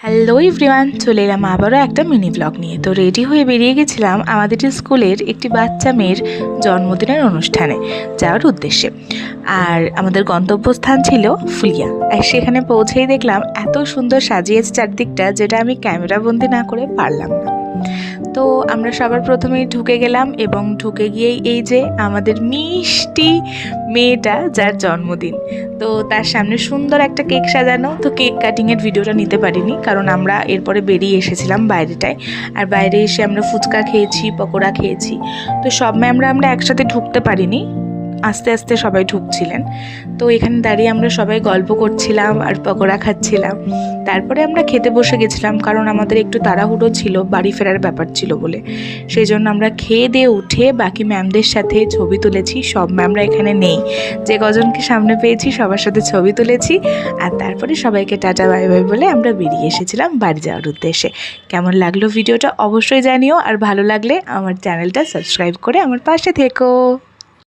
Hello everyone, চলে এলাম আবারও একটা মিনি ব্লগ নিয়ে। তো রেডি হয়ে বেরিয়ে গেছিলাম আমাদের স্কুলের একটি বাচ্চা মেয়ের জন্মদিনের অনুষ্ঠানে যাওয়ার উদ্দেশ্যে। আর আমাদের গন্তব্যস্থান ছিল ফুলিয়া। আর সেখানে পৌঁছেই দেখলাম এত সুন্দর সাজিয়েছে চারদিকটা, যেটা আমি ক্যামেরাবন্দি না করে পারলাম না। তো আমরা সবার প্রথমেই ঢুকে গেলাম এবং ঢুকে গিয়েই এই যে আমাদের মিষ্টি মেয়েটা যার জন্মদিন, তো তার সামনে সুন্দর একটা কেক সাজানো। তো কেক কাটিংয়ের ভিডিওটা নিতে পারিনি, কারণ আমরা এরপরে বেরিয়ে এসেছিলাম বাইরেটায়। আর বাইরে এসে আমরা ফুচকা খেয়েছি, পকোড়া খেয়েছি। তো সব ম্যামরা আমরা একসাথে ঢুকতে পারিনি, আস্তে আস্তে সবাই ঢুকছিলেন। তো এখানে দাঁড়িয়ে আমরা সবাই গল্প করছিলাম আর পকোড়া খাচ্ছিলাম। তারপরে আমরা খেতে বসে গেছিলাম, কারণ আমাদের একটু তাড়াহুড়ো ছিল, বাড়ি ফেরার ব্যাপার ছিল বলে। সেই জন্য আমরা খেয়ে দিয়ে উঠে বাকি ম্যামদের সাথে ছবি তুলেছি। সব ম্যামরা এখানে নেই, যে কজনকে সামনে পেয়েছি সবার সাথে ছবি তুলেছি। আর তারপরে সবাইকে টাটা বাই বাই বলে আমরা বেরিয়ে এসেছিলাম বাড়ি যাওয়ার উদ্দেশ্যে। কেমন লাগলো ভিডিওটা অবশ্যই জানিও, আর ভালো লাগলে আমার চ্যানেলটা সাবস্ক্রাইব করে আমার পাশে থেকো।